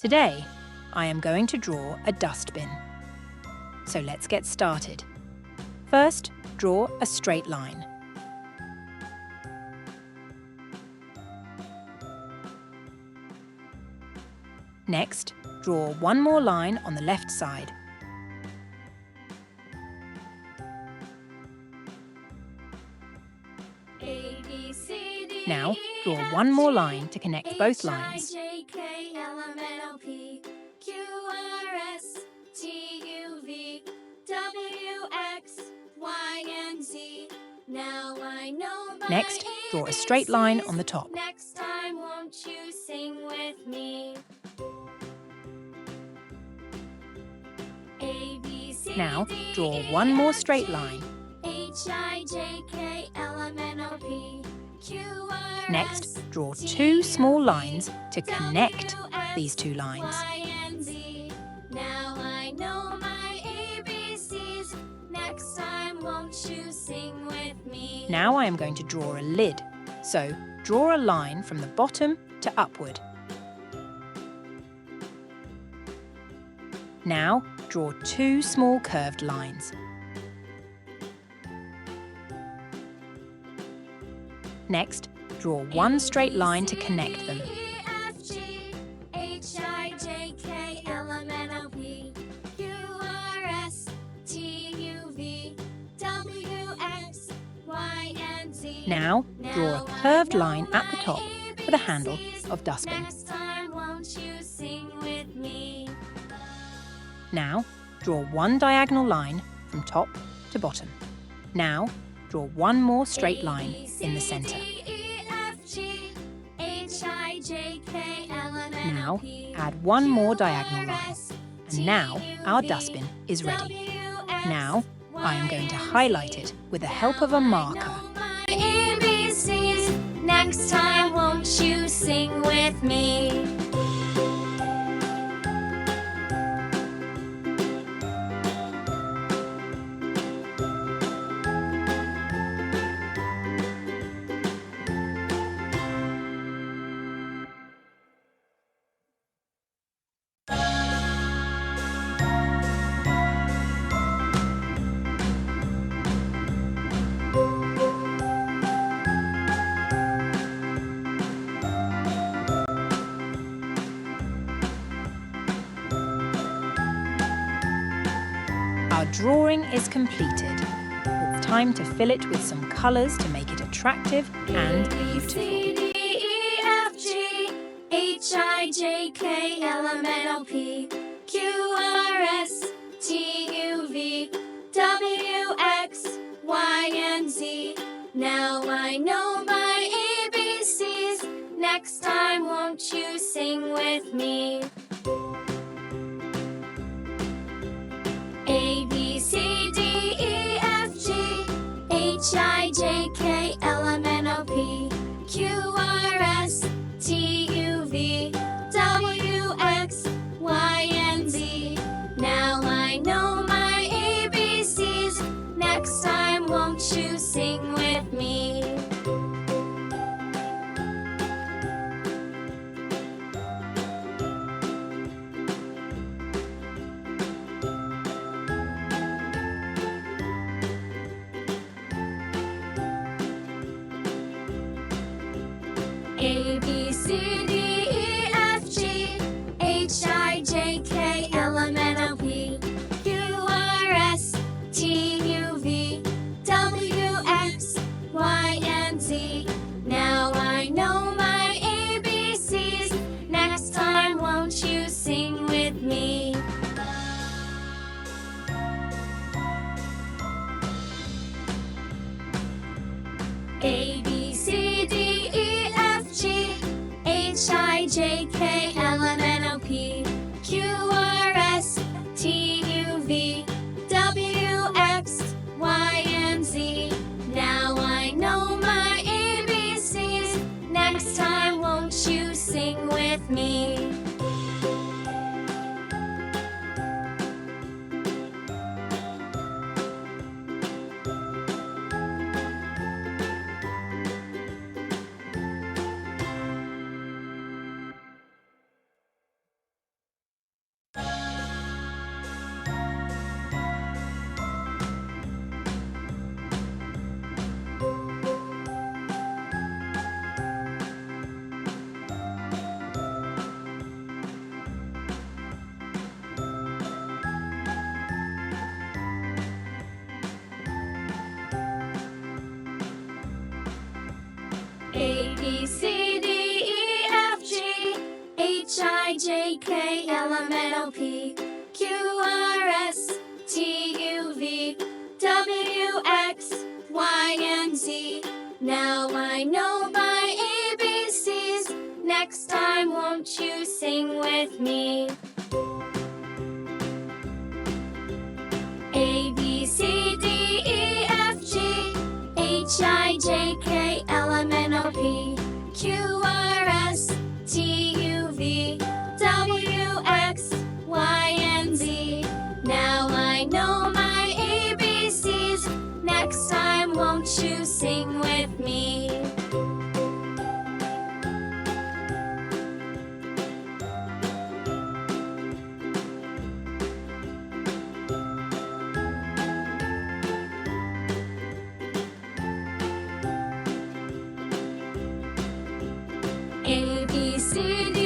Today, I am going to draw a dustbin. So let's get started. First, draw a straight line. Next, draw one more line on the left side. Now, draw one more line to connect both lines. Next, draw a straight line on the top. Next time, won't you sing with me? Now, draw one more straight line. Next, draw two small lines to connect these two lines. Now I know my ABCs. Next time, won't you sing with me? Now I am going to draw a lid. So, draw a line from the bottom to upward. Now, draw two small curved lines. Next, draw one straight line to connect them. Now, draw a curved line at the top for the handle of dustbin. Now, draw one diagonal line from top to bottom. Now, draw one more straight line in the center. Now, add one more diagonal line. And now, our dustbin is ready. Now, I am going to highlight it with the help of a marker. Next time, won't you sing with me? Our drawing is completed. It's time to fill it with some colours to make it attractive and beautiful. Now I know my ABCs. Next time, won't you sing with me? A, B, C, D, E, F, G, H, I, J, K, L, M, N, O, P, Q, R, S, T, U, V, W, X, Y, and Z. Now I know my ABCs. Next time, won't you sing with me? A, B, C, D, E, F, G, H, I, J, K, L, M, N, O, P, Q, R, S, T, U, V, W, X, Y, and Z. Now I know my ABCs. Next time, won't you sing with me? A, B, C, D, E, F, G, H, I, J, K, L, M, N, O, P, Q, R, S, T, U, V, W, X, Y, and Z. Now I know my ABCs. Next time, won't you sing with me? A, B, C, D, E, F, G, H, I, J, K, L, M, N, O, P, Q, R, S, T, U, V, W, X, Y, and Z. Now I know my ABCs. Next time, won't you sing with me? A, B, C, D, E, F, G, H, I, J, K, L, M, N, O, P, Q, R, S, T, U, V, W, X, Y, and Z. Now I know my ABCs. Next time, won't you sing with me? A, B, C, D,